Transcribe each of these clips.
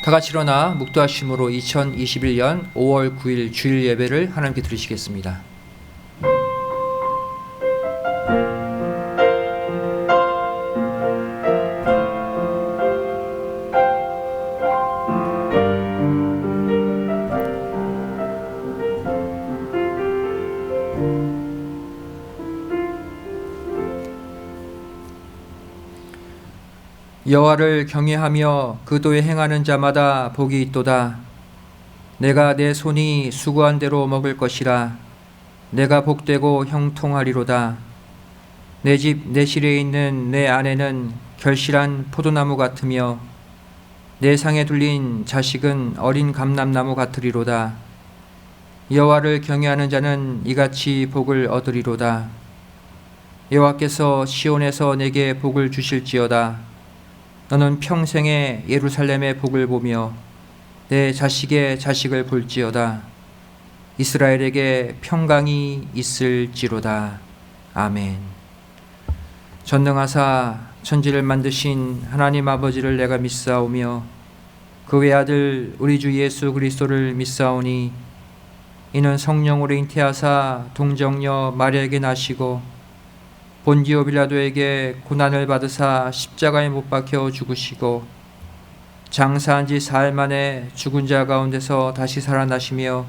다 같이 일어나 묵도하심으로 2021년 5월 9일 주일 예배를 하나님께 드리시겠습니다. 여호와를 경외하며 그 도에 행하는 자마다 복이 있도다. 내가 내 손이 수고한 대로 먹을 것이라. 내가 복되고 형통하리로다. 내 집 내 실에 있는 내 아내는 결실한 포도나무 같으며 내 상에 둘린 자식은 어린 감람나무 같으리로다. 여호와를 경외하는 자는 이같이 복을 얻으리로다. 여호와께서 시온에서 내게 복을 주실지어다. 너는 평생에 예루살렘의 복을 보며 내 자식의 자식을 볼지어다. 이스라엘에게 평강이 있을지로다. 아멘. 전능하사 천지를 만드신 하나님 아버지를 내가 믿사오며 그 외아들 우리 주 예수 그리스도를 믿사오니 이는 성령으로 잉태하사 동정녀 마리아에게 나시고 본디오 빌라도에게 고난을 받으사 십자가에 못 박혀 죽으시고 장사한 지 사흘 만에 죽은 자 가운데서 다시 살아나시며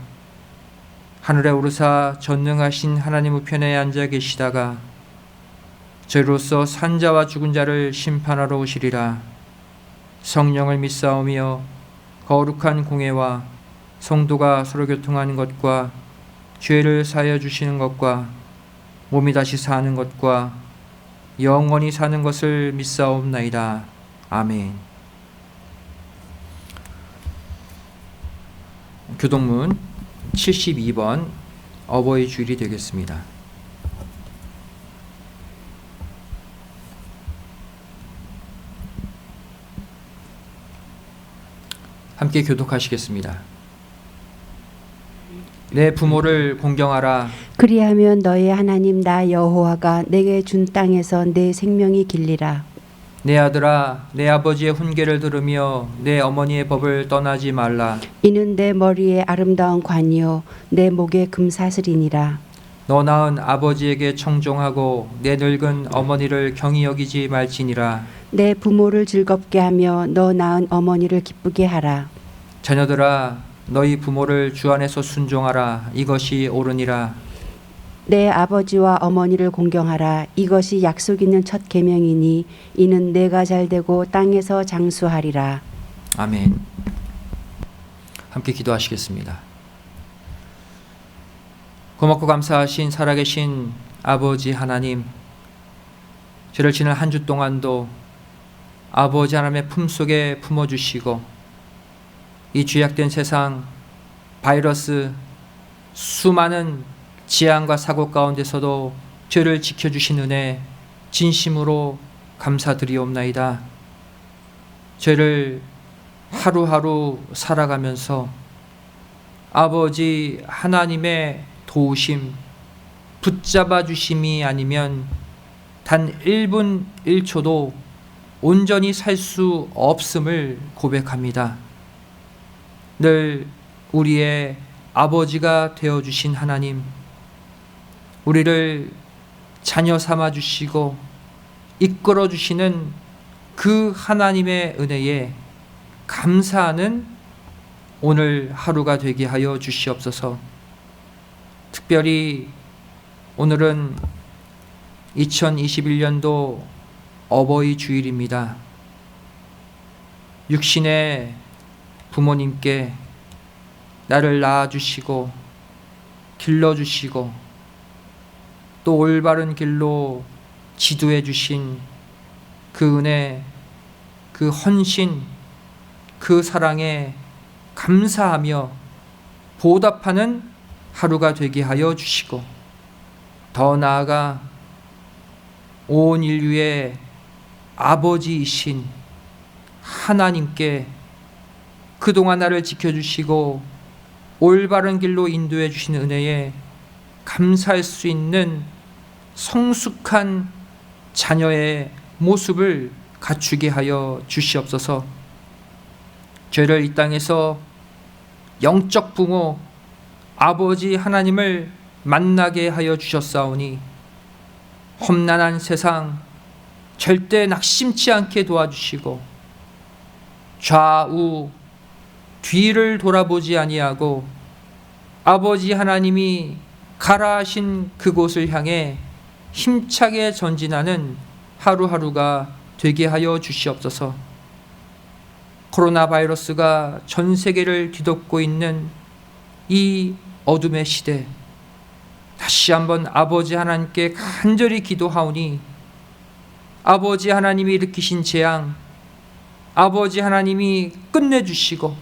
하늘에 오르사 전능하신 하나님 우편에 앉아 계시다가 저희로서 산 자와 죽은 자를 심판하러 오시리라. 성령을 믿사오며 거룩한 공회와 성도가 서로 교통하는 것과 죄를 사하여 주시는 것과 몸이 다시 사는 것과 영원히 사는 것을 믿사옵나이다. 아멘. 교동문 72번 어버이 주일이 되겠습니다. 함께 교독하시겠습니다. 내 부모를 공경하라. 그리하면 너의 하나님 나 여호와가 내게 준 땅에서 내 생명이 길리라. 내 아들아, 내 아버지의 훈계를 들으며 내 어머니의 법을 떠나지 말라. 이는 내 머리에 아름다운 관이요 내 목에 금사슬이니라. 너 낳은 아버지에게 청종하고 내 늙은 어머니를 경히 여기지 말지니라. 내 부모를 즐겁게 하며 너 낳은 어머니를 기쁘게 하라. 자녀들아, 너희 부모를 주 안에서 순종하라. 이것이 옳으니라. 내 아버지와 어머니를 공경하라. 이것이 약속 있는 첫 계명이니 이는 내가 잘되고 땅에서 장수하리라. 아멘. 함께 기도하시겠습니다. 고맙고 감사하신 살아계신 아버지 하나님, 저를 지난 한 주 동안도 아버지 하나님의 품속에 품어주시고 이 죄악된 세상, 바이러스, 수많은 재앙과 사고 가운데서도 저를 지켜주신 은혜 진심으로 감사드리옵나이다. 저를 하루하루 살아가면서 아버지 하나님의 도우심, 붙잡아 주심이 아니면 단 1분 1초도 온전히 살 수 없음을 고백합니다. 늘 우리의 아버지가 되어주신 하나님, 우리를 자녀 삼아주시고 이끌어주시는 그 하나님의 은혜에 감사하는 오늘 하루가 되게 하여 주시옵소서. 특별히 오늘은 2021년도 어버이 주일입니다. 육신의 부모님께 나를 낳아주시고 길러주시고 또 올바른 길로 지도해 주신 그 은혜, 그 헌신, 그 사랑에 감사하며 보답하는 하루가 되게 하여 주시고 더 나아가 온 인류의 아버지이신 하나님께 그동안 나를 지켜주시고 올바른 길로 인도해 주신 은혜에 감사할 수 있는 성숙한 자녀의 모습을 갖추게 하여 주시옵소서. 죄를 이 땅에서 영적 부모 아버지 하나님을 만나게 하여 주셨사오니 험난한 세상 절대 낙심치 않게 도와주시고 좌우 뒤를 돌아보지 아니하고 아버지 하나님이 가라 하신 그곳을 향해 힘차게 전진하는 하루하루가 되게 하여 주시옵소서. 코로나 바이러스가 전 세계를 뒤덮고 있는 이 어둠의 시대, 다시 한번 아버지 하나님께 간절히 기도하오니 아버지 하나님이 일으키신 재앙, 아버지 하나님이 끝내주시고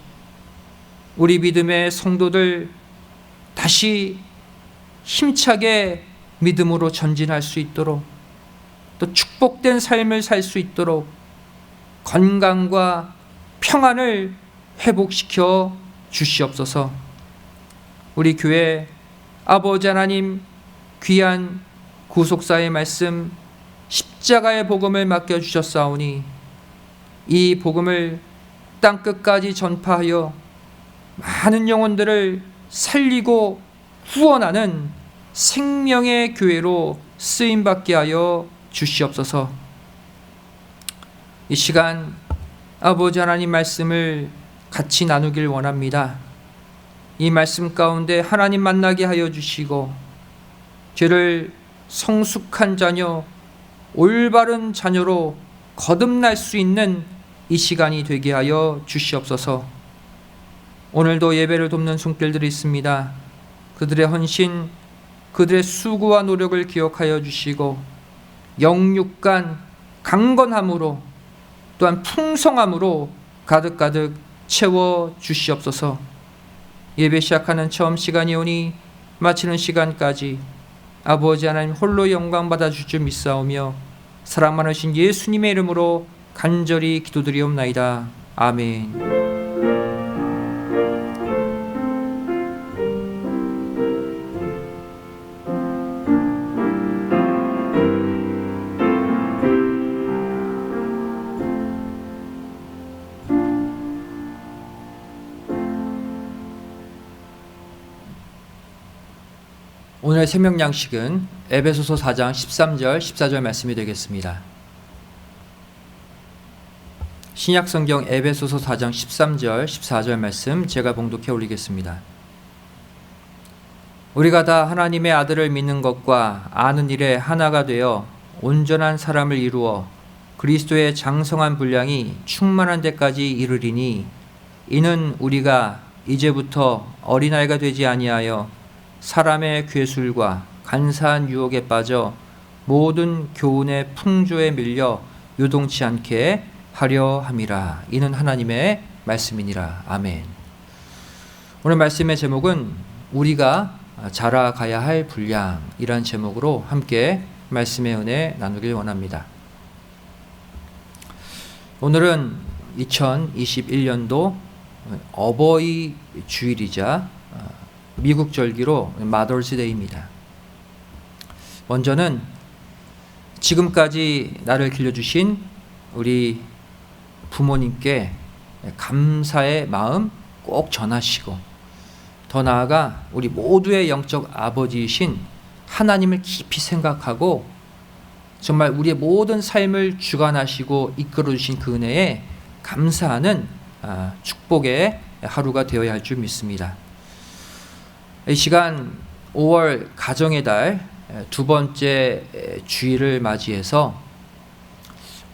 우리 믿음의 성도들 다시 힘차게 믿음으로 전진할 수 있도록, 또 축복된 삶을 살 수 있도록 건강과 평안을 회복시켜 주시옵소서. 우리 교회 아버지 하나님 귀한 구속사의 말씀 십자가의 복음을 맡겨주셨사오니 이 복음을 땅끝까지 전파하여 많은 영혼들을 살리고 후원하는 생명의 교회로 쓰임받게 하여 주시옵소서. 이 시간 아버지 하나님 말씀을 같이 나누길 원합니다. 이 말씀 가운데 하나님 만나게 하여 주시고 죄를 성숙한 자녀, 올바른 자녀로 거듭날 수 있는 이 시간이 되게 하여 주시옵소서. 오늘도 예배를 돕는 손길들이 있습니다. 그들의 헌신, 그들의 수고와 노력을 기억하여 주시고 영육간 강건함으로 또한 풍성함으로 가득가득 채워 주시옵소서. 예배 시작하는 처음 시간이 오니 마치는 시간까지 아버지 하나님 홀로 영광 받아 주실 줄 믿사오며 사랑 많으신 예수님의 이름으로 간절히 기도드리옵나이다. 아멘. 오늘 생명 양식은 에베소서 4장 13절 14절 말씀이 되겠습니다. 신약 성경 에베소서 4장 13절 14절 말씀 제가 봉독해 올리겠습니다. 우리가 다 하나님의 아들을 믿는 것과 아는 일에 하나가 되어 온전한 사람을 이루어 그리스도의 장성한 분량이 충만한 데까지 이르리니 이는 우리가 이제부터 어린아이가 되지 아니하여 사람의 괴술과 간사한 유혹에 빠져 모든 교훈의 풍조에 밀려 요동치 않게 하려 함이라. 이는 하나님의 말씀이니라. 아멘. 오늘 말씀의 제목은 우리가 자라가야 할 분량이란 제목으로 함께 말씀의 은혜 나누길 원합니다. 오늘은 2021년도 어버이 주일이자 미국 절기로 마더스 데이입니다. 먼저는 지금까지 나를 길러주신 우리 부모님께 감사의 마음 꼭 전하시고, 더 나아가 우리 모두의 영적 아버지이신 하나님을 깊이 생각하고 정말 우리의 모든 삶을 주관하시고 이끌어주신 그 은혜에 감사하는 축복의 하루가 되어야 할 줄 믿습니다. 이 시간 5월 가정의 달 두 번째 주일을 맞이해서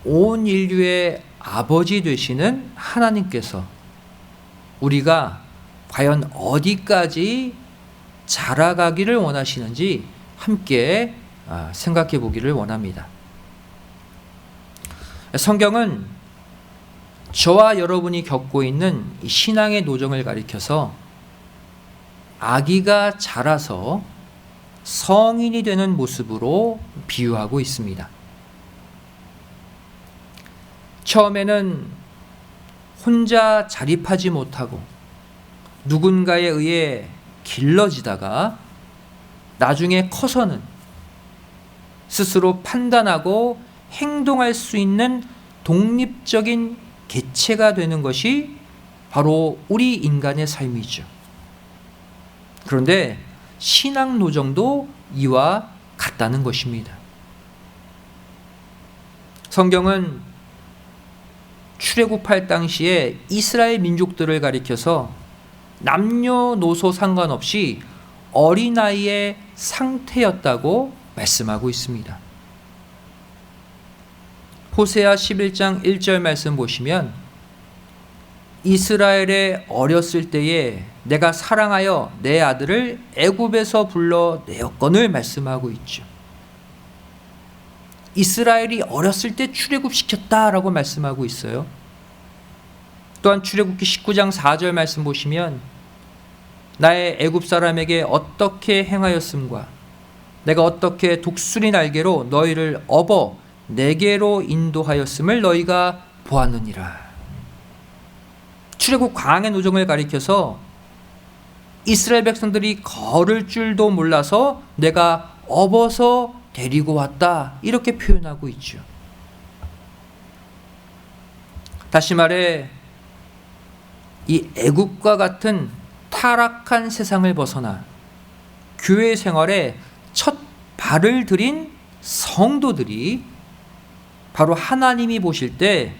온 인류의 아버지 되시는 하나님께서 우리가 과연 어디까지 자라가기를 원하시는지 함께 생각해 보기를 원합니다. 성경은 저와 여러분이 겪고 있는 신앙의 노정을 가리켜서 아기가 자라서 성인이 되는 모습으로 비유하고 있습니다. 처음에는 혼자 자립하지 못하고 누군가에 의해 길러지다가 나중에 커서는 스스로 판단하고 행동할 수 있는 독립적인 개체가 되는 것이 바로 우리 인간의 삶이죠. 그런데 신앙 노정도 이와 같다는 것입니다. 성경은 출애굽할 당시에 이스라엘 민족들을 가리켜서 남녀노소 상관없이 어린아이의 상태였다고 말씀하고 있습니다. 호세아 11장 1절 말씀 보시면 이스라엘의 어렸을 때에 내가 사랑하여 내 아들을 애굽에서 불러 내었거늘 말씀하고 있죠. 이스라엘이 어렸을 때 출애굽시켰다라고 말씀하고 있어요. 또한 출애굽기 19장 4절 말씀 보시면 나의 애굽 사람에게 어떻게 행하였음과 내가 어떻게 독수리 날개로 너희를 업어 내게로 인도하였음을 너희가 보았느니라. 출애굽 광야 노정을 가리켜서 이스라엘 백성들이 걸을 줄도 몰라서 내가 업어서 데리고 왔다, 이렇게 표현하고 있죠. 다시 말해 이 애굽과 같은 타락한 세상을 벗어나 교회 생활에 첫 발을 들인 성도들이 바로 하나님이 보실 때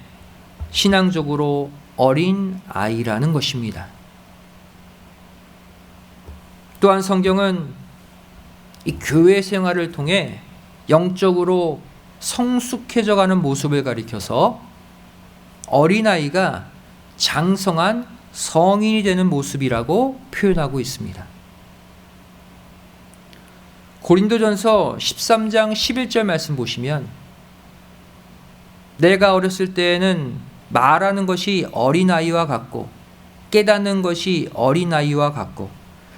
신앙적으로 어린 아이라는 것입니다. 또한 성경은 이 교회 생활을 통해 영적으로 성숙해져가는 모습을 가리켜서 어린아이가 장성한 성인이 되는 모습이라고 표현하고 있습니다. 고린도전서 13장 11절 말씀 보시면 내가 어렸을 때에는 말하는 것이 어린아이와 같고 깨닫는 것이 어린아이와 같고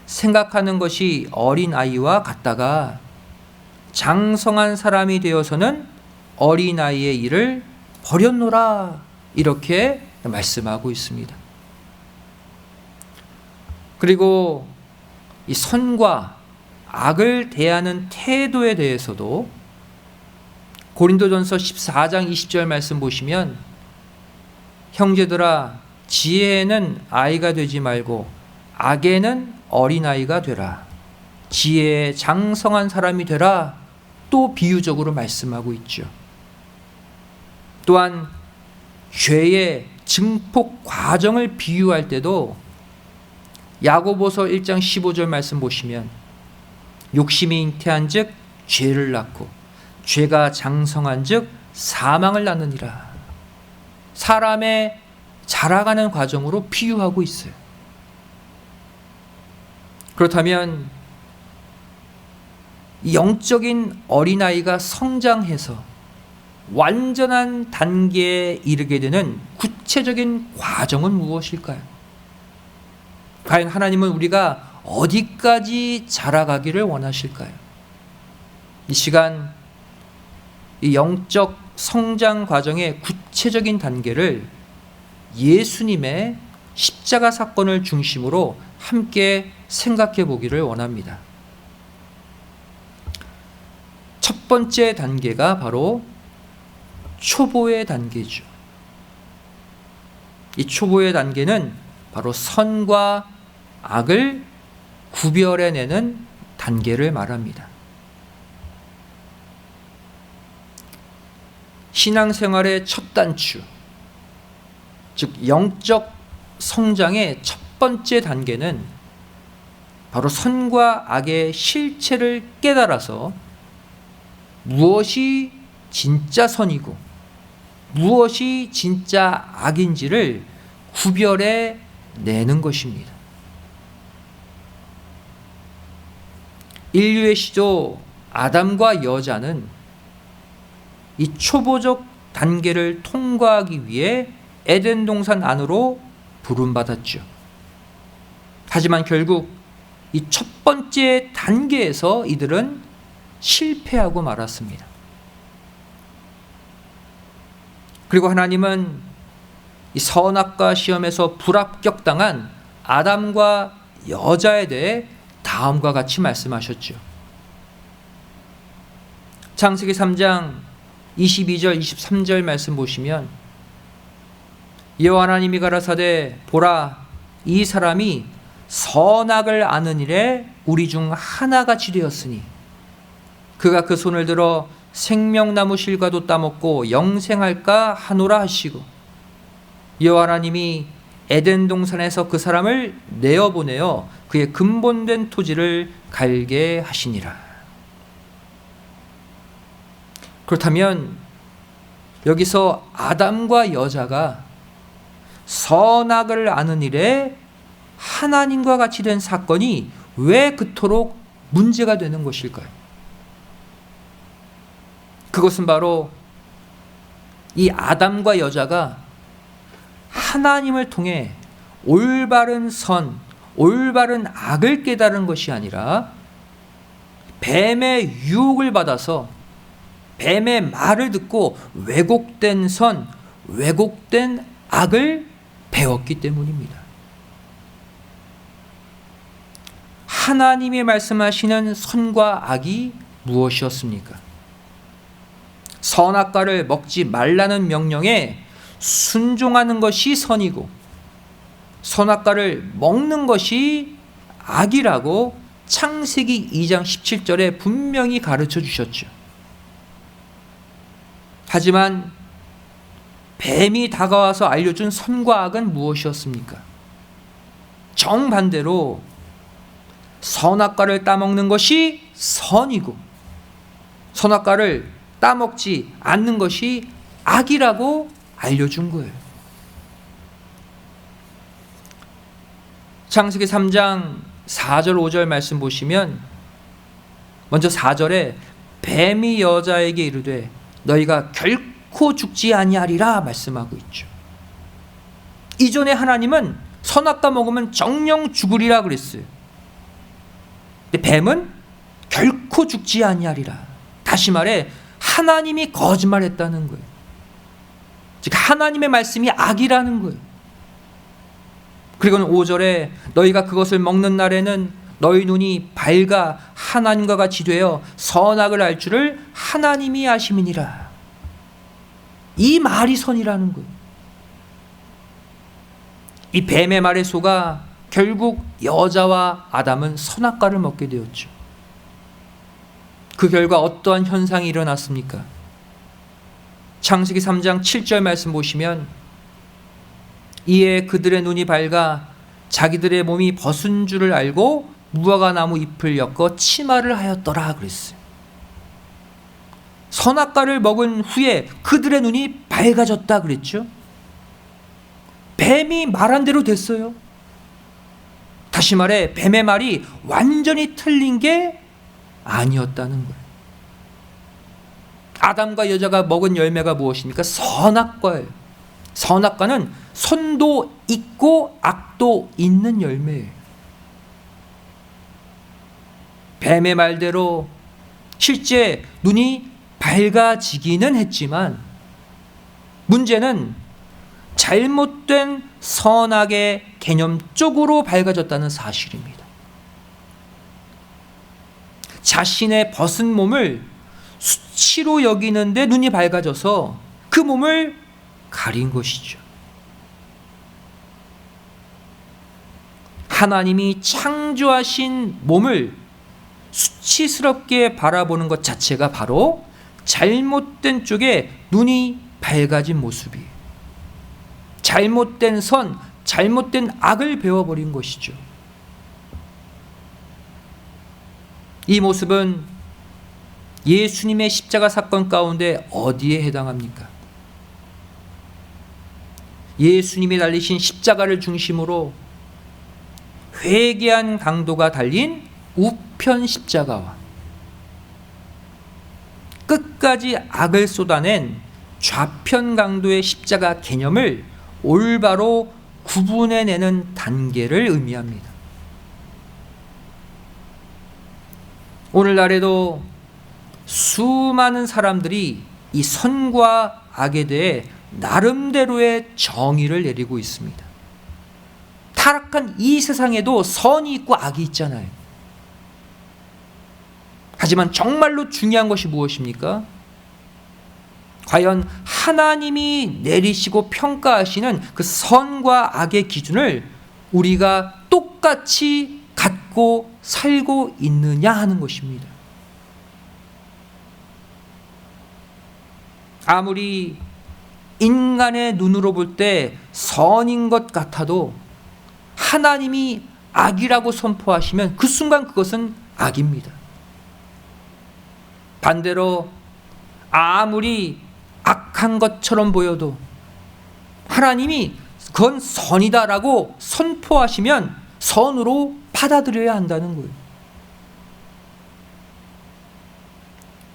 생각하는 것이 어린아이와 같다가 장성한 사람이 되어서는 어린아이의 일을 버렸노라, 이렇게 말씀하고 있습니다. 그리고 이 선과 악을 대하는 태도에 대해서도 고린도전서 14장 20절 말씀 보시면 형제들아 지혜에는 아이가 되지 말고 악에는 어린아이가 되라. 지혜에 장성한 사람이 되라. 또 비유적으로 말씀하고 있죠. 또한 죄의 증폭 과정을 비유할 때도 야고보서 1장 15절 말씀 보시면 욕심이 잉태한 즉 죄를 낳고 죄가 장성한 즉 사망을 낳느니라. 사람의 자라가는 과정으로 비유하고 있어요. 그렇다면 영적인 어린아이가 성장해서 완전한 단계에 이르게 되는 구체적인 과정은 무엇일까요? 과연 하나님은 우리가 어디까지 자라가기를 원하실까요? 이 시간 이 영적 성장 과정의 구체적인 단계를 예수님의 십자가 사건을 중심으로 함께 생각해 보기를 원합니다. 첫 번째 단계가 바로 초보의 단계죠. 이 초보의 단계는 바로 선과 악을 구별해내는 단계를 말합니다. 신앙생활의 첫 단추, 즉 영적 성장의 첫 번째 단계는 바로 선과 악의 실체를 깨달아서 무엇이 진짜 선이고 무엇이 진짜 악인지를 구별해 내는 것입니다. 인류의 시조 아담과 여자는 이 초보적 단계를 통과하기 위해 에덴 동산 안으로 부름받았죠. 하지만 결국 이 첫 번째 단계에서 이들은 실패하고 말았습니다. 그리고 하나님은 이 선악과 시험에서 불합격당한 아담과 여자에 대해 다음과 같이 말씀하셨죠. 창세기 3장 22절 23절 말씀 보시면 여호와 하나님이 가라사대 보라 이 사람이 선악을 아는 일에 우리 중 하나같이 되었으니 그가 그 손을 들어 생명나무 실과도 따먹고 영생할까 하노라 하시고 여호와 하나님이 에덴 동산에서 그 사람을 내어보내어 그의 근본된 토지를 갈게 하시니라. 그렇다면 여기서 아담과 여자가 선악을 아는 일에 하나님과 같이 된 사건이 왜 그토록 문제가 되는 것일까요? 그것은 바로 이 아담과 여자가 하나님을 통해 올바른 선, 올바른 악을 깨달은 것이 아니라 뱀의 유혹을 받아서 뱀의 말을 듣고 왜곡된 선, 왜곡된 악을 배웠기 때문입니다. 하나님이 말씀하시는 선과 악이 무엇이었습니까? 선악과를 먹지 말라는 명령에 순종하는 것이 선이고 선악과를 먹는 것이 악이라고 창세기 2장 17절에 분명히 가르쳐 주셨죠. 하지만 뱀이 다가와서 알려준 선과 악은 무엇이었습니까? 정반대로 선악과를 따먹는 것이 선이고 선악과를 따먹지 않는 것이 악이라고 알려준 거예요. 창세기 3장 4절 5절 말씀 보시면 먼저 4절에 뱀이 여자에게 이르되 너희가 결코 죽지 아니하리라 말씀하고 있죠. 이전에 하나님은 선악과 먹으면 정령 죽으리라 그랬어요. 근데 뱀은 결코 죽지 아니하리라. 다시 말해 하나님이 거짓말했다는 거예요. 즉 하나님의 말씀이 악이라는 거예요. 그리고는 5절에 너희가 그것을 먹는 날에는 너희 눈이 밝아 하나님과 같이 되어 선악을 알 줄을 하나님이 아심이니라. 이 말이 선이라는 거예요. 이 뱀의 말에 속아 결국 여자와 아담은 선악과를 먹게 되었죠. 그 결과 어떠한 현상이 일어났습니까? 창세기 3장 7절 말씀 보시면 이에 그들의 눈이 밝아 자기들의 몸이 벗은 줄을 알고 무화과 나무 잎을 엮어 치마를 하였더라 그랬어요. 선악과를 먹은 후에 그들의 눈이 밝아졌다 그랬죠. 뱀이 말한 대로 됐어요. 다시 말해 뱀의 말이 완전히 틀린 게 아니었다는 거예요. 아담과 여자가 먹은 열매가 무엇입니까? 선악과예요. 선악과는 선도 있고 악도 있는 열매예요. 뱀의 말대로 실제 눈이 밝아지기는 했지만 문제는 잘못된 선악의 개념 쪽으로 밝아졌다는 사실입니다. 자신의 벗은 몸을 수치로 여기는데 눈이 밝아져서 그 몸을 가린 것이죠. 하나님이 창조하신 몸을 수치스럽게 바라보는 것 자체가 바로 잘못된 쪽에 눈이 밝아진 모습이에요. 잘못된 선, 잘못된 악을 배워버린 것이죠. 이 모습은 예수님의 십자가 사건 가운데 어디에 해당합니까? 예수님이 달리신 십자가를 중심으로 회개한 강도가 달린 우편 십자가와 끝까지 악을 쏟아낸 좌편 강도의 십자가 개념을 올바로 구분해내는 단계를 의미합니다. 오늘날에도 수많은 사람들이 이 선과 악에 대해 나름대로의 정의를 내리고 있습니다. 타락한 이 세상에도 선이 있고 악이 있잖아요. 하지만 정말로 중요한 것이 무엇입니까? 과연 하나님이 내리시고 평가하시는 그 선과 악의 기준을 우리가 똑같이 갖고 살고 있느냐 하는 것입니다. 아무리 인간의 눈으로 볼 때 선인 것 같아도 하나님이 악이라고 선포하시면 그 순간 그것은 악입니다. 반대로 아무리 악한 것처럼 보여도 하나님이 그건 선이다라고 선포하시면 선으로 받아들여야 한다는 거예요.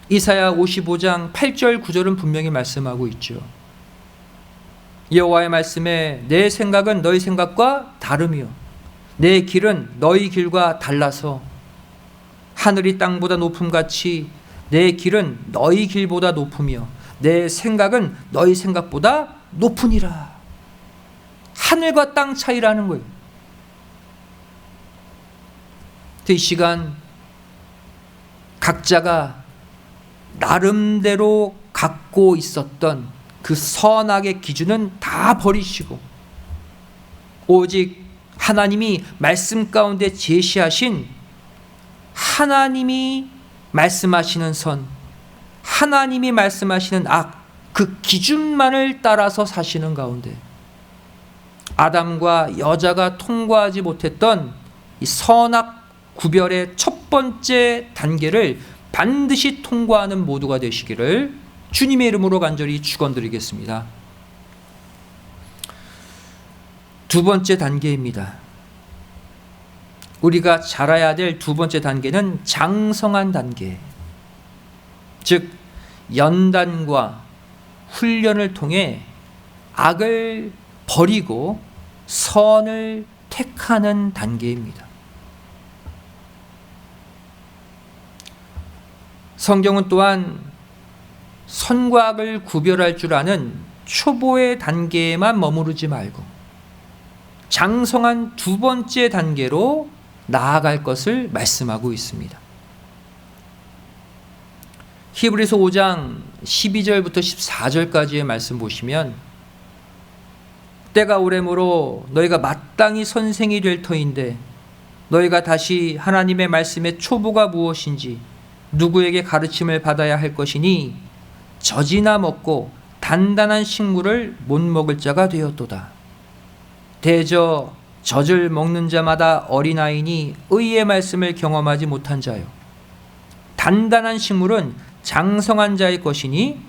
이사야 55장 8절 9절은 분명히 말씀하고 있죠. 여호와의 말씀에 내 생각은 너희 생각과 다르며 내 길은 너희 길과 달라서 하늘이 땅보다 높음같이 내 길은 너희 길보다 높으며 내 생각은 너희 생각보다 높으니라. 하늘과 땅 차이라는 거예요. 이 시간 각자가 나름대로 갖고 있었던 그 선악의 기준은 다 버리시고 오직 하나님이 말씀 가운데 제시하신 하나님이 말씀하시는 선, 하나님이 말씀하시는 악, 그 기준만을 따라서 사시는 가운데 아담과 여자가 통과하지 못했던 이 선악 구별의 첫 번째 단계를 반드시 통과하는 모두가 되시기를 주님의 이름으로 간절히 축원드리겠습니다. 두 번째 단계입니다. 우리가 자라야 될 두 번째 단계는 장성한 단계, 즉 연단과 훈련을 통해 악을 버리고 선을 택하는 단계입니다. 성경은 또한 선과 악을 구별할 줄 아는 초보의 단계에만 머무르지 말고 장성한 두 번째 단계로 나아갈 것을 말씀하고 있습니다. 히브리서 5장 12절부터 14절까지의 말씀 보시면 때가 오래므로 너희가 마땅히 선생이 될 터인데 너희가 다시 하나님의 말씀의 초보가 무엇인지 누구에게 가르침을 받아야 할 것이니 젖이나 먹고 단단한 식물을 못 먹을 자가 되었도다. 대저 젖을 먹는 자마다 어린아이니 의의 말씀을 경험하지 못한 자요. 단단한 식물은 장성한 자의 것이니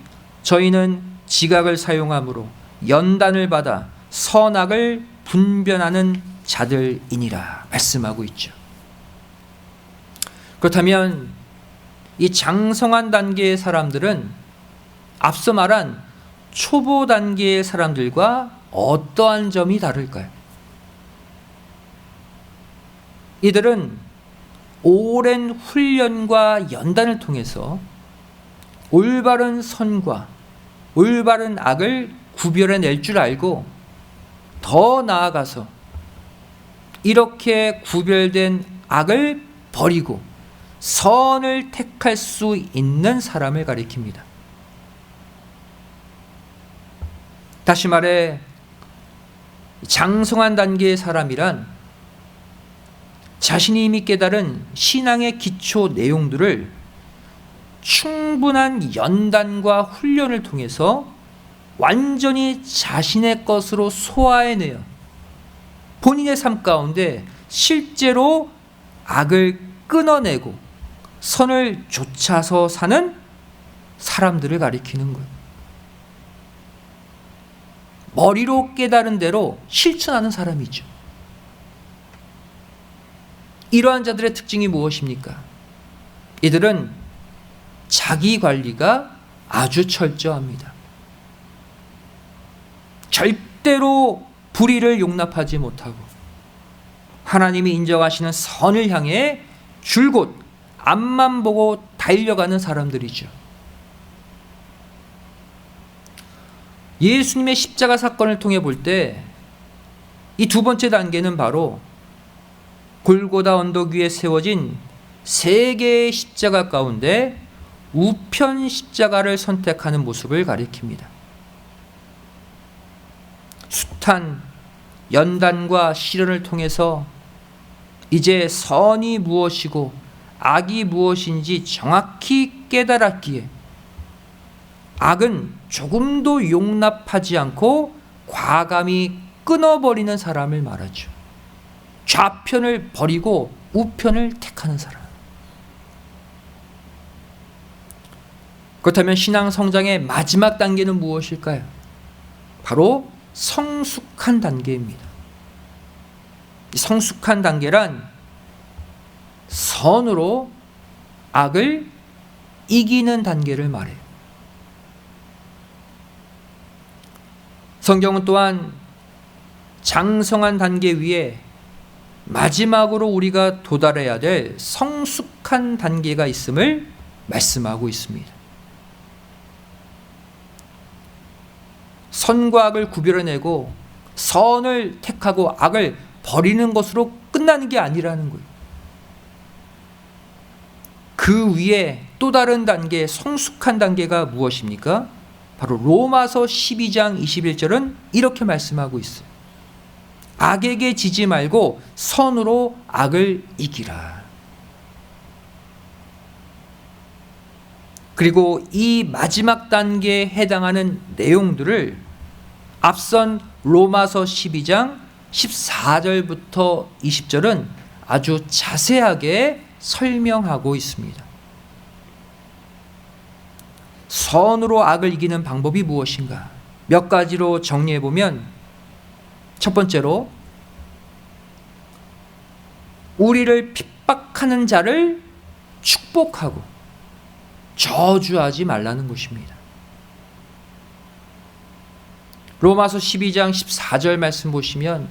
저희는 지각을 사용함으로 연단을 받아 선악을 분별하는 자들이니라 말씀하고 있죠. 그렇다면 이 장성한 단계의 사람들은 앞서 말한 초보 단계의 사람들과 어떠한 점이 다를까요? 이들은 오랜 훈련과 연단을 통해서 올바른 선과 올바른 악을 구별해낼 줄 알고 더 나아가서 이렇게 구별된 악을 버리고 선을 택할 수 있는 사람을 가리킵니다. 다시 말해 장성한 단계의 사람이란 자신이 이미 깨달은 신앙의 기초 내용들을 충분한 연단과 훈련을 통해서 완전히 자신의 것으로 소화해내어 본인의 삶 가운데 실제로 악을 끊어내고 선을 좇아서 사는 사람들을 가리키는 거예요. 머리로 깨달은 대로 실천하는 사람이죠. 이러한 자들의 특징이 무엇입니까? 이들은 자기 관리가 아주 철저합니다. 절대로 불의를 용납하지 못하고 하나님이 인정하시는 선을 향해 줄곧 앞만 보고 달려가는 사람들이죠. 예수님의 십자가 사건을 통해 볼 때 이 두 번째 단계는 바로 골고다 언덕 위에 세워진 세 개의 십자가 가운데 우편 십자가를 선택하는 모습을 가리킵니다. 숱한 연단과 시련을 통해서 이제 선이 무엇이고 악이 무엇인지 정확히 깨달았기에 악은 조금도 용납하지 않고 과감히 끊어버리는 사람을 말하죠. 좌편을 버리고 우편을 택하는 사람. 그렇다면 신앙 성장의 마지막 단계는 무엇일까요? 바로 성숙한 단계입니다. 성숙한 단계란 선으로 악을 이기는 단계를 말해요. 성경은 또한 장성한 단계 위에 마지막으로 우리가 도달해야 될 성숙한 단계가 있음을 말씀하고 있습니다. 선과 악을 구별해내고 선을 택하고 악을 버리는 것으로 끝나는 게 아니라는 거예요. 그 위에 또 다른 단계, 성숙한 단계가 무엇입니까? 바로 로마서 12장 21절은 이렇게 말씀하고 있어요. 악에게 지지 말고 선으로 악을 이기라. 그리고 이 마지막 단계에 해당하는 내용들을 앞선 로마서 12장 14절부터 20절은 아주 자세하게 설명하고 있습니다. 선으로 악을 이기는 방법이 무엇인가? 몇 가지로 정리해 보면, 첫 번째로 우리를 핍박하는 자를 축복하고 저주하지 말라는 것입니다. 로마서 12장 14절 말씀 보시면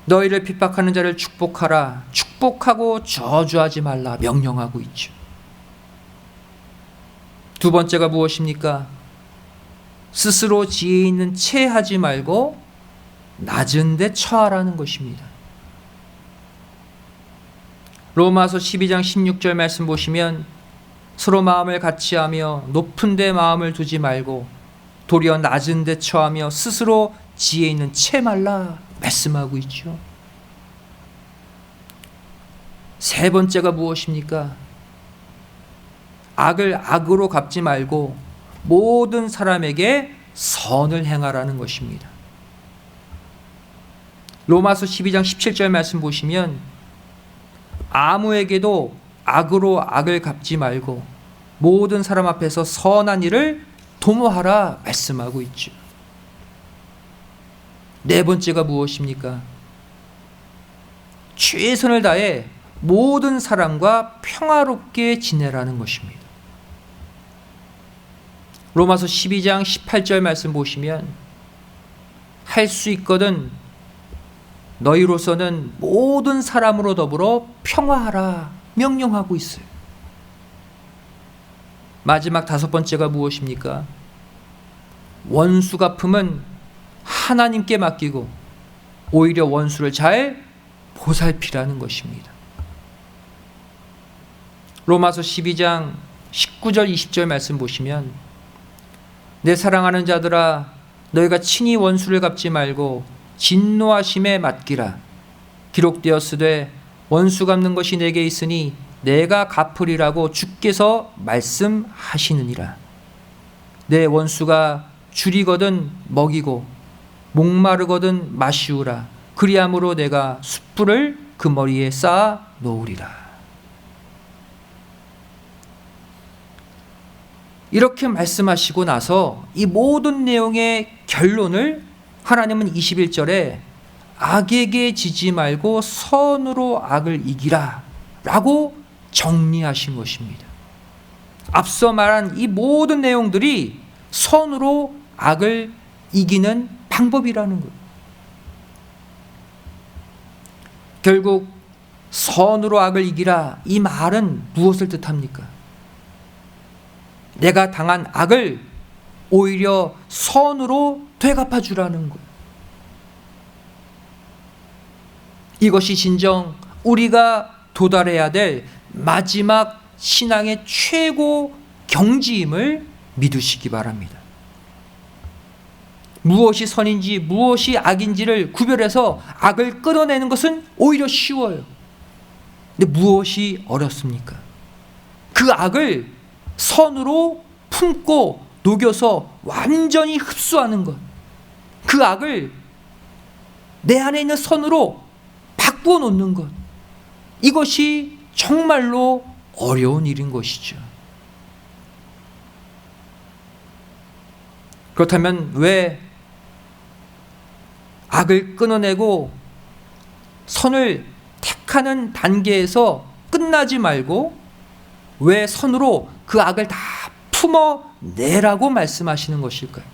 너희를 핍박하는 자를 축복하라, 축복하고 저주하지 말라 명령하고 있죠. 두 번째가 무엇입니까? 스스로 지혜 있는 채 하지 말고 낮은 데 처하라는 것입니다. 로마서 12장 16절 말씀 보시면 서로 마음을 같이하며 높은 데 마음을 두지 말고 도리어 낮은 데 처하며 스스로 지혜 있는 채 말라 말씀하고 있죠. 세 번째가 무엇입니까? 악을 악으로 갚지 말고 모든 사람에게 선을 행하라는 것입니다. 로마서 12장 17절 말씀 보시면 아무에게도 악으로 악을 갚지 말고 모든 사람 앞에서 선한 일을 도모하라 말씀하고 있죠. 네 번째가 무엇입니까? 최선을 다해 모든 사람과 평화롭게 지내라는 것입니다. 로마서 12장 18절 말씀 보시면 할 수 있거든 너희로서는 모든 사람으로 더불어 평화하라 명령하고 있어요. 마지막 다섯 번째가 무엇입니까? 원수 갚음은 하나님께 맡기고 오히려 원수를 잘 보살피라는 것입니다. 로마서 12장 19절 20절 말씀 보시면 내 사랑하는 자들아 너희가 친히 원수를 갚지 말고 진노하심에 맡기라. 기록되었으되 원수 갚는 것이 내게 있으니 내가 갚으리라고 주께서 말씀하시느니라. 내 원수가 줄이거든 먹이고 목마르거든 마시우라. 그리함으로 내가 숯불을 그 머리에 쌓아 놓으리라. 이렇게 말씀하시고 나서 이 모든 내용의 결론을 하나님은 21절에 악에게 지지 말고 선으로 악을 이기라 라고 정리하신 것입니다. 앞서 말한 이 모든 내용들이 선으로 악을 이기는 방법이라는 거예요. 결국 선으로 악을 이기라 이 말은 무엇을 뜻합니까? 내가 당한 악을 오히려 선으로 되갚아 주라는 거예요. 이것이 진정 우리가 도달해야 될 마지막 신앙의 최고 경지임을 믿으시기 바랍니다. 무엇이 선인지 무엇이 악인지를 구별해서 악을 끊어내는 것은 오히려 쉬워요. 근데 무엇이 어렵습니까? 그 악을 선으로 품고 녹여서 완전히 흡수하는 것, 그 악을 내 안에 있는 선으로 바꾸어 놓는 것, 이것이 정말로 어려운 일인 것이죠. 그렇다면 왜 악을 끊어내고 선을 택하는 단계에서 끝나지 말고 왜 선으로 그 악을 다 품어내라고 말씀하시는 것일까요?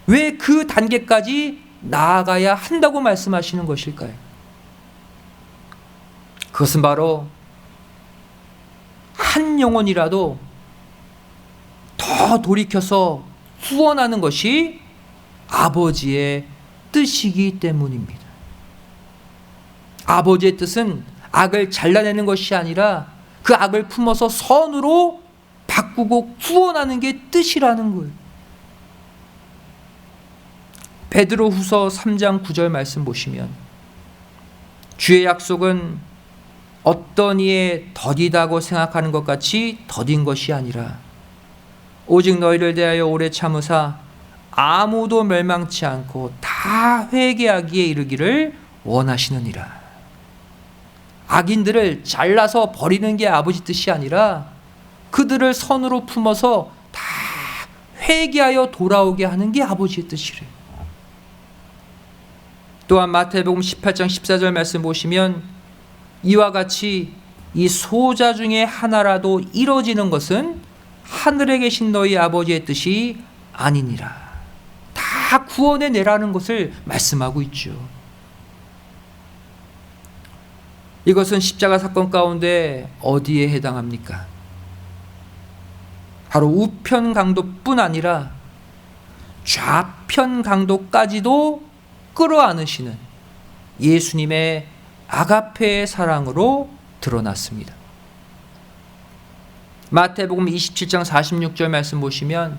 왜 그 단계까지 나아가야 한다고 말씀하시는 것일까요? 그것은 바로 한 영혼이라도 더 돌이켜서 후원하는 것이 아버지의 뜻이기 때문입니다. 아버지의 뜻은 악을 잘라내는 것이 아니라 그 악을 품어서 선으로 바꾸고 구원하는 게 뜻이라는 거예요. 베드로후서 3장 9절 말씀 보시면 주의 약속은 어떤 이의 더디다고 생각하는 것 같이 더딘 것이 아니라 오직 너희를 대하여 오래 참으사 아무도 멸망치 않고 다 회개하기에 이르기를 원하시느니라. 악인들을 잘라서 버리는 게 아버지 뜻이 아니라 그들을 선으로 품어서 다 회개하여 돌아오게 하는 게 아버지의 뜻이래요. 또한 마태복음 18장 14절 말씀 보시면 이와 같이 이 소자 중에 하나라도 이뤄지는 것은 하늘에 계신 너희 아버지의 뜻이 아니니라. 다 구원해 내라는 것을 말씀하고 있죠. 이것은 십자가 사건 가운데 어디에 해당합니까? 바로 우편 강도뿐 아니라 좌편 강도까지도 끌어안으시는 예수님의 아가페의 사랑으로 드러났습니다. 마태복음 27장 46절 말씀 보시면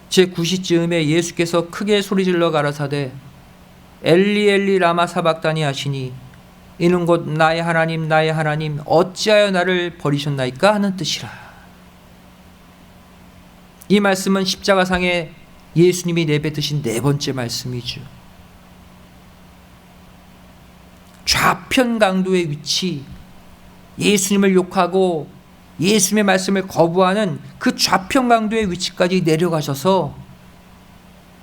제9시쯤에 예수께서 크게 소리질러 가라사대 엘리 엘리 라마 사박다니 하시니 이는 곧 나의 하나님 나의 하나님 어찌하여 나를 버리셨나이까 하는 뜻이라. 이 말씀은 십자가상에 예수님이 내뱉으신 네 번째 말씀이죠. 좌편 강도의 위치, 예수님을 욕하고 예수님의 말씀을 거부하는 그 좌편 강도의 위치까지 내려가셔서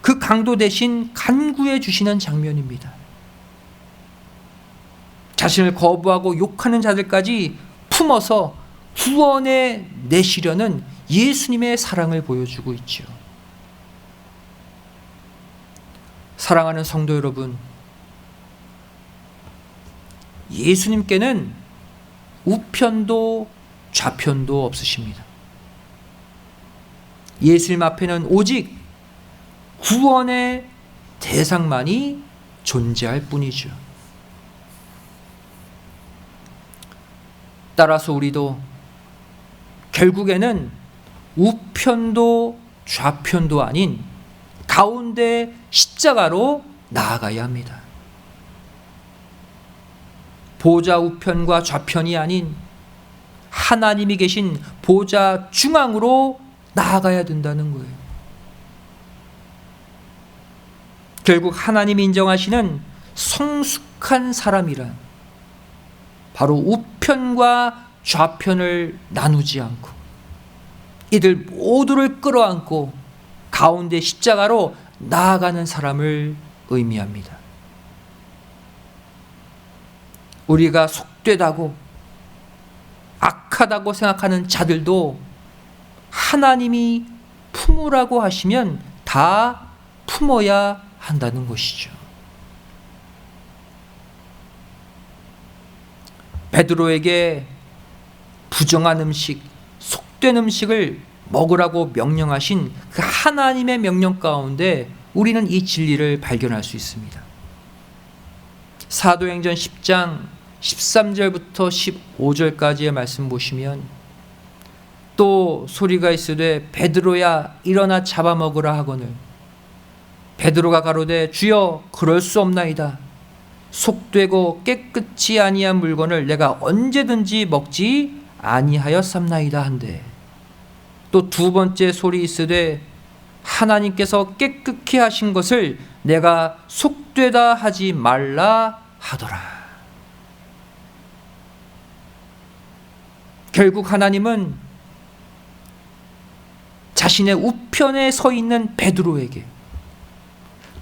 그 강도 대신 간구해 주시는 장면입니다. 자신을 거부하고 욕하는 자들까지 품어서 구원해 내시려는 예수님의 사랑을 보여주고 있죠. 사랑하는 성도 여러분, 예수님께는 우편도 좌편도 없으십니다. 예수님 앞에는 오직 구원의 대상만이 존재할 뿐이죠. 따라서 우리도 결국에는 우편도 좌편도 아닌 가운데 십자가로 나아가야 합니다. 보좌 우편과 좌편이 아닌 하나님이 계신 보좌 중앙으로 나아가야 된다는 거예요. 결국 하나님이 인정하시는 성숙한 사람이란 바로 우편과 좌편을 나누지 않고 이들 모두를 끌어안고 가운데 십자가로 나아가는 사람을 의미합니다. 우리가 속되다고 악하다고 생각하는 자들도 하나님이 품으라고 하시면 다 품어야 한다는 것이죠. 베드로에게 부정한 음식, 속된 음식을 먹으라고 명령하신 그 하나님의 명령 가운데 우리는 이 진리를 발견할 수 있습니다. 사도행전 10장 13절부터 15절까지의 말씀 보시면 또 소리가 있으되 베드로야 일어나 잡아먹으라 하거늘 베드로가 가로되 주여 그럴 수 없나이다. 속되고 깨끗이 아니한 물건을 내가 언제든지 먹지 아니하였삼나이다 한데 또 두 번째 소리 있으되 하나님께서 깨끗게 하신 것을 내가 속되다 하지 말라 하더라. 결국 하나님은 자신의 우편에 서 있는 베드로에게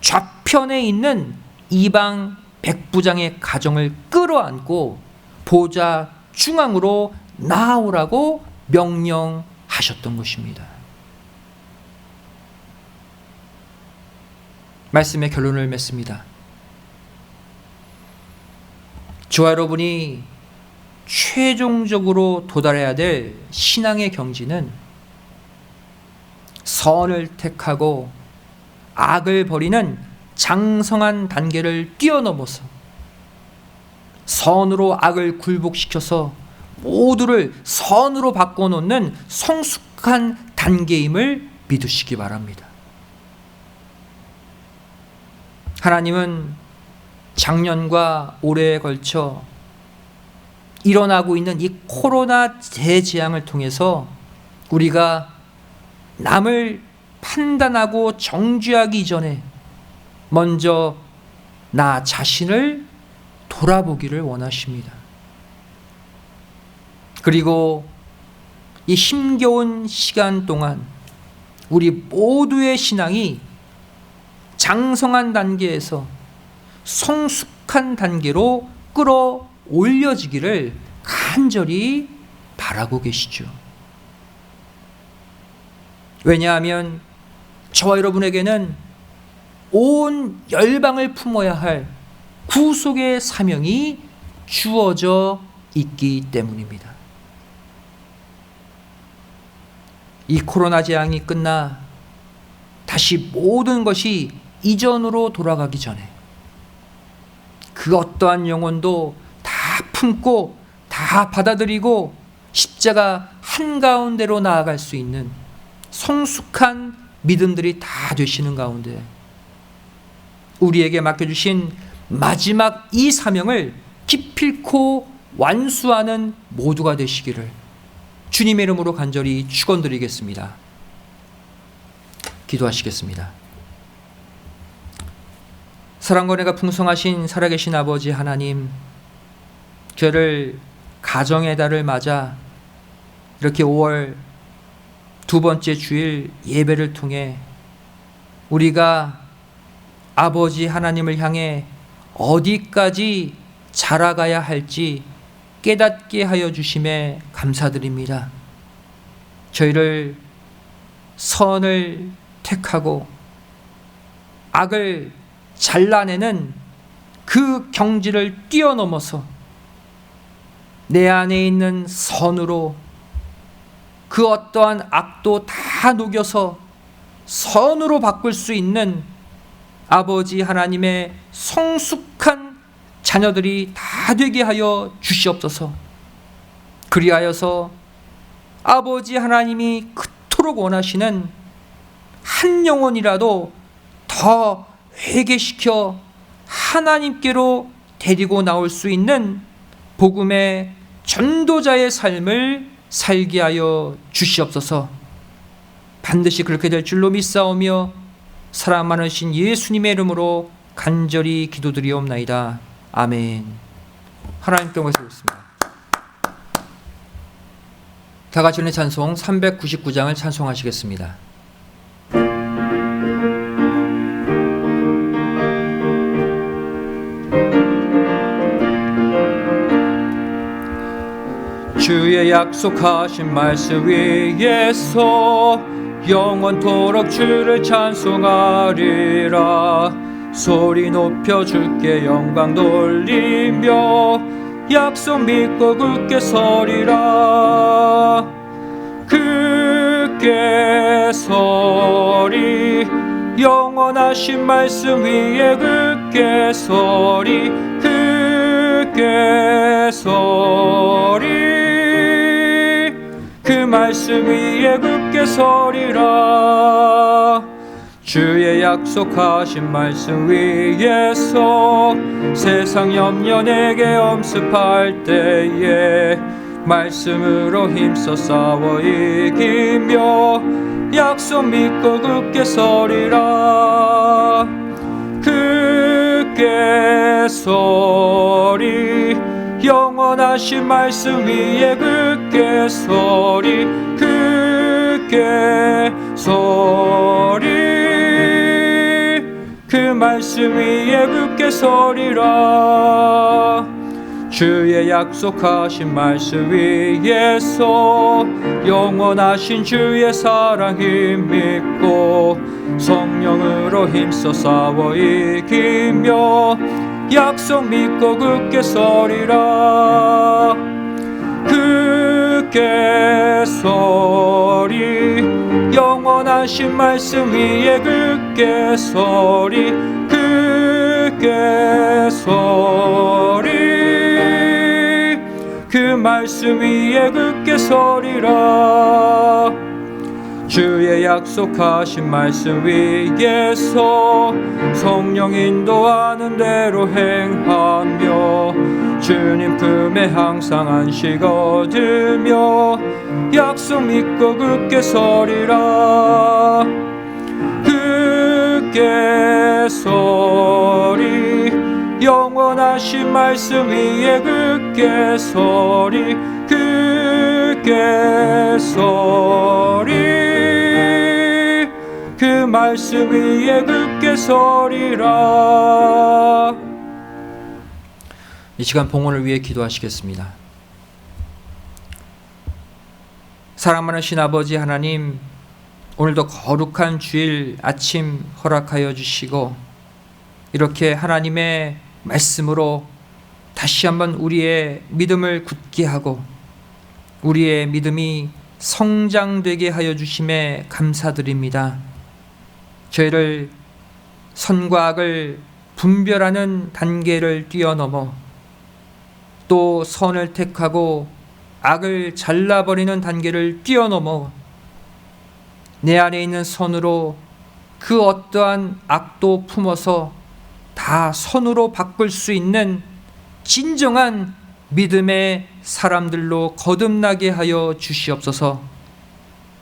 좌편에 있는 이방 백부장의 가정을 끌어안고 보좌 중앙으로 나아오라고 명령하셨던 것입니다. 말씀의 결론을 맺습니다. 저와 여러분이 최종적으로 도달해야 될 신앙의 경지는 선을 택하고 악을 버리는 장성한 단계를 뛰어넘어서 선으로 악을 굴복시켜서 모두를 선으로 바꿔놓는 성숙한 단계임을 믿으시기 바랍니다. 하나님은 작년과 올해에 걸쳐 일어나고 있는 이 코로나 대재앙을 통해서 우리가 남을 판단하고 정죄하기 전에 먼저 나 자신을 돌아보기를 원하십니다. 그리고 이 힘겨운 시간 동안 우리 모두의 신앙이 장성한 단계에서 성숙한 단계로 끌어올려지기를 간절히 바라고 계시죠. 왜냐하면 저와 여러분에게는 온 열방을 품어야 할 구속의 사명이 주어져 있기 때문입니다. 이 코로나 재앙이 끝나 다시 모든 것이 이전으로 돌아가기 전에 그 어떠한 영혼도 다 품고 다 받아들이고 십자가 한가운데로 나아갈 수 있는 성숙한 믿음들이 다 되시는 가운데 우리에게 맡겨주신 마지막 이 사명을 기필코 완수하는 모두가 되시기를 주님의 이름으로 간절히 축원드리겠습니다. 기도하시겠습니다. 사랑과 은혜가 풍성하신 살아계신 아버지 하나님, 저를 가정의 달을 맞아 이렇게 5월 두 번째 주일 예배를 통해 우리가 아버지 하나님을 향해 어디까지 자라가야 할지 깨닫게 하여 주심에 감사드립니다. 저희를 선을 택하고 악을 잘라내는 그 경지를 뛰어넘어서 내 안에 있는 선으로 그 어떠한 악도 다 녹여서 선으로 바꿀 수 있는 아버지 하나님의 성숙한 자녀들이 다 되게 하여 주시옵소서. 그리하여서 아버지 하나님이 그토록 원하시는 한 영혼이라도 더 회개시켜 하나님께로 데리고 나올 수 있는 복음의 전도자의 삶을 살게 하여 주시옵소서. 반드시 그렇게 될 줄로 믿사오며 사랑 많으신 예수님의 이름으로 간절히 기도드리옵나이다. 아멘. 하나님께 영광스럽습니다. 다 같이 은혜 찬송 399장을 찬송하시겠습니다. 주의 약속하신 말씀 위에서 영원토록 주를 찬송하리라. 소리 높여 주께 영광 돌리며 약속 믿고 굳게 서리라. 굳게 서리 영원하신 말씀 위에 굳게 서리 굳게 서리 그 말씀 위에 굳게 서리라. 주의 약속하신 말씀 위에서 세상 염려 내게 엄습할 때에 말씀으로 힘써 싸워 이기며 약속 믿고 굳게 서리라. 굳게 서리 영원하신 말씀 위에 굳게 서리 굳게 서리 그 말씀 위에 굳게 서리라. 주의 약속하신 말씀 위에서 영원하신 주의 사랑 힘입고 성령으로 힘써 싸워 이기며 약속 믿고 굳게 서리라. 굳게 서리 영원하신 말씀 위에 굳게 서리 굳게 서리 그 말씀 위에 굳게 서리라. 주의 약속하신 말씀 위에서 성령 인도하는 대로 행하며 주님 품에 항상 안식 얻으며 약속 믿고 굳게 서리라. 굳게 서리 영원하신 말씀 위에 굳게 서리 굳게 서리 그 말씀 위에 굳게 서리라. 이 시간 봉헌을 위해 기도하시겠습니다. 사랑 많으신 아버지 하나님, 오늘도 거룩한 주일 아침 허락하여 주시고 이렇게 하나님의 말씀으로 다시 한번 우리의 믿음을 굳게 하고 우리의 믿음이 성장되게 하여 주심에 감사드립니다. 저희를 선과 악을 분별하는 단계를 뛰어넘어 또 선을 택하고 악을 잘라버리는 단계를 뛰어넘어 내 안에 있는 선으로 그 어떠한 악도 품어서 다 선으로 바꿀 수 있는 진정한 믿음의 사람들로 거듭나게 하여 주시옵소서.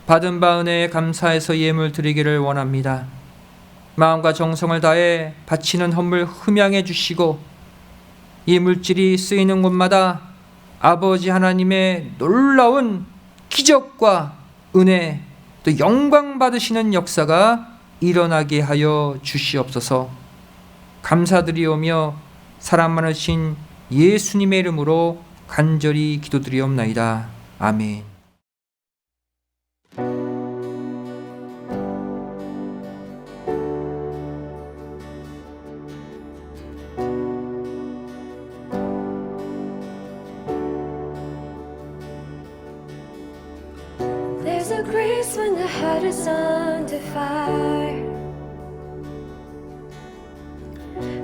받은 바 은혜에 감사해서 예물 드리기를 원합니다. 마음과 정성을 다해 바치는 헌물 흠양해 주시고 이 물질이 쓰이는 곳마다 아버지 하나님의 놀라운 기적과 은혜 또 영광 받으시는 역사가 일어나게 하여 주시옵소서. 감사드리오며 사랑 많으신 예수님의 이름으로 간절히 기도드리옵나이다. 아멘. There's a grace when the heart is under fire.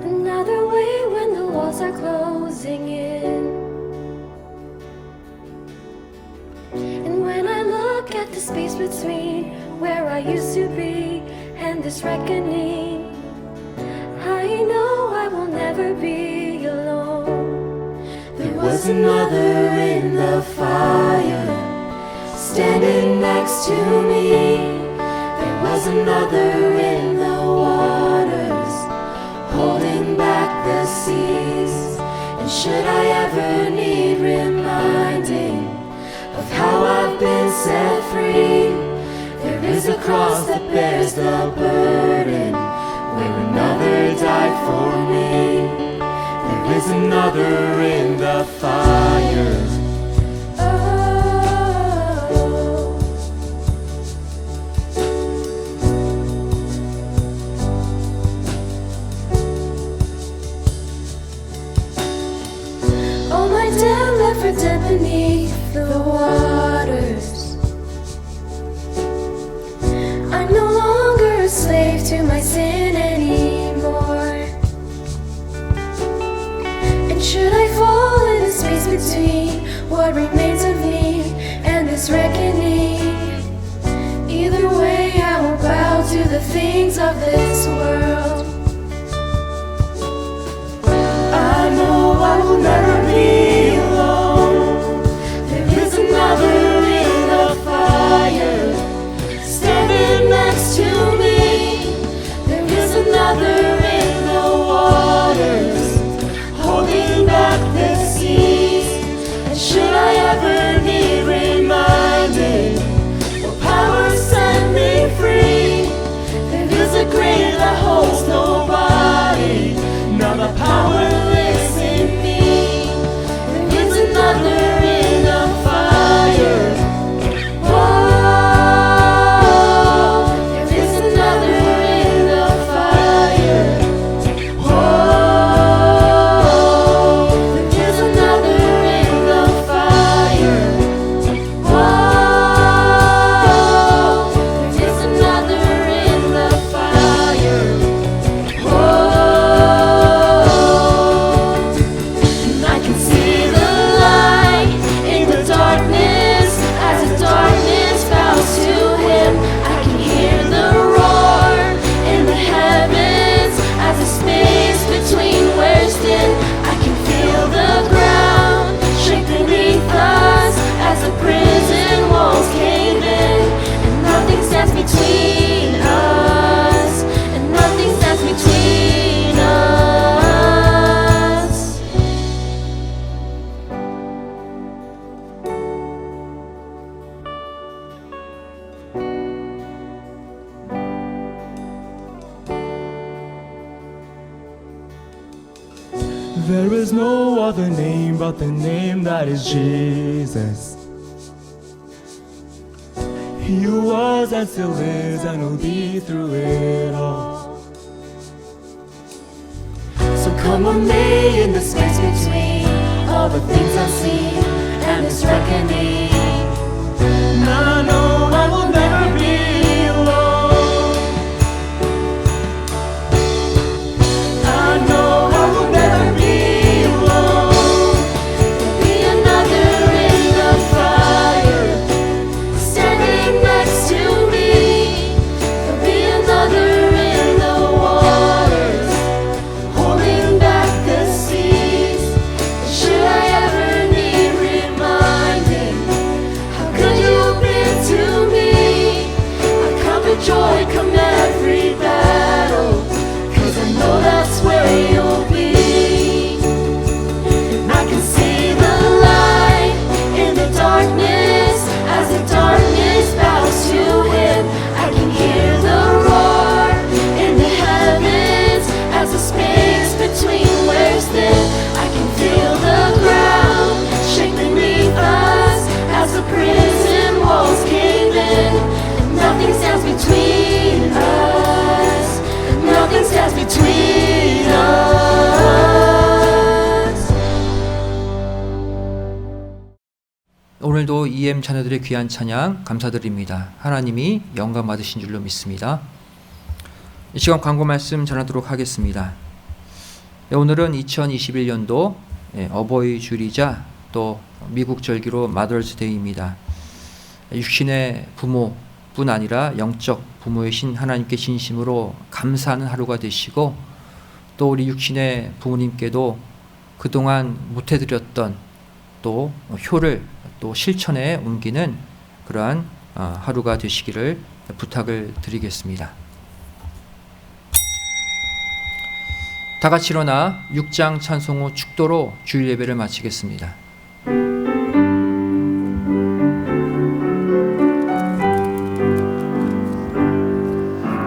Another way when the walls are closing in. And when I look at the space between where I used to be and this reckoning, I know I will never be alone. There was another in the fire, standing next to me. There was another in the waters, holding back the seas. And should I ever need reminding of how I've been set free, there is a cross that bears the burden, where another died for me. There is another in the fire. Dead beneath the waters, I'm no longer a slave to my sin anymore. And should I fall in the space between what remains of me and this reckoning, things of this world. I know I will never be alone. There is another in the fire, standing next to me. There is another in the waters, holding back the seas. And should I ever need reminded, what power set me free? There is a grave that holds nobody. Now the power lives in me. There is another in the fire. Oh, there is another in the fire. Oh, there is another in the fire. Oh, there is another in the fire. And I can see the light in the darkness as the darkness bows to him. I can hear the roar in the heavens as the space between wears thin. I can feel the ground shake beneath us as the prison walls cave in. And nothing stands between us, and nothing stands between us. There is no other name but the name that is Jesus. He who was and still is and will be through it all. So come on me in the space between all the things unseen and this reckoning. And I know I will never be alone. I know I will never be alone. There'll be another in the fire, standing next to me. There'll be another in the waters, holding back the seas. And should I ever need reminding, how good you've been to me? I come with joy, come every battle, 'cause I know that's where you'll be. And I can see the light in the darkness as the darkness bows to him. I can hear the roar in the heavens as the space between wears thin. I can feel the ground shake beneath us as the prison walls cave in. And nothing stands between us, and nothing stands between us. 오늘도 EM 자녀들의 귀한 찬양 감사드립니다. 하나님이 영광 받으신 줄로 믿습니다. 이 시간 광고 말씀 전하도록 하겠습니다. 오늘은 2021년도 어버이 주일이자 또 미국 절기로 마더스데이입니다. 육신의 부모뿐 아니라 영적 부모이신 하나님께 진심으로 감사하는 하루가 되시고, 또 우리 육신의 부모님께도 그동안 못해드렸던 또 효를 또 실천에 옮기는 그러한 하루가 되시기를 부탁을 드리겠습니다. 다 같이 일어나 6장 찬송 후 축도로 주일 예배를 마치겠습니다.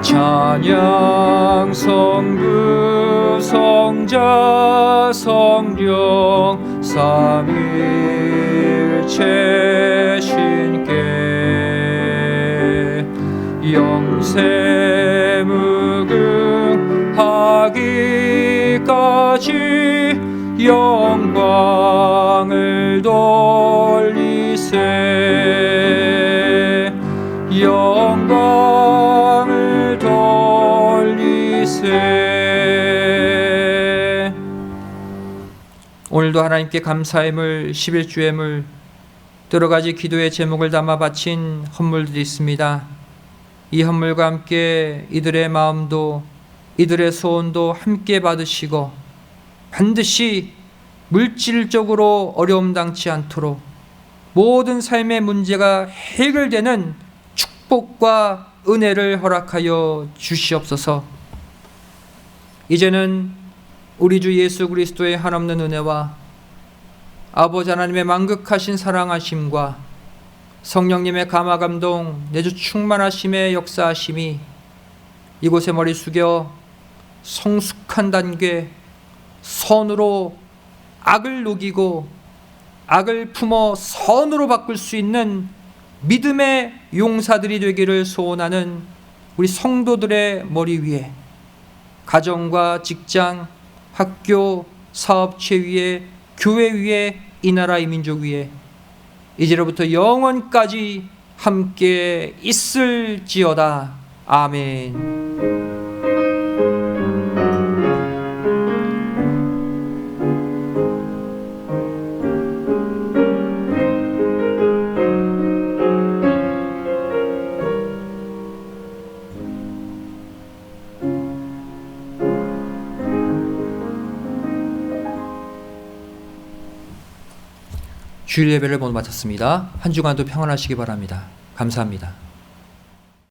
찬양 성부 성자 성령 삼위일체 신께 영세 무궁하기까지 영광을 돌리세 영광을 돌리세. 오늘도 하나님께 감사의 물 11주의 물 여러 가지 기도의 제목을 담아 바친 헌물들이 있습니다. 이 헌물과 함께 이들의 마음도 이들의 소원도 함께 받으시고 반드시 물질적으로 어려움 당치 않도록 모든 삶의 문제가 해결되는 축복과 은혜를 허락하여 주시옵소서. 이제는 우리 주 예수 그리스도의 한없는 은혜와 아버지 하나님의 만극하신 사랑하심과 성령님의 감화감동 내주 충만하심의 역사하심이 이곳에 머리 숙여 성숙한 단계 선으로 악을 녹이고 악을 품어 선으로 바꿀 수 있는 믿음의 용사들이 되기를 소원하는 우리 성도들의 머리 위에 가정과 직장, 학교, 사업체 위에 교회 위에 이 나라 이 민족 위에 이제로부터 영원까지 함께 있을지어다. 아멘. 주일 예배를 모두 마쳤습니다. 한 주간도 평안하시기 바랍니다. 감사합니다.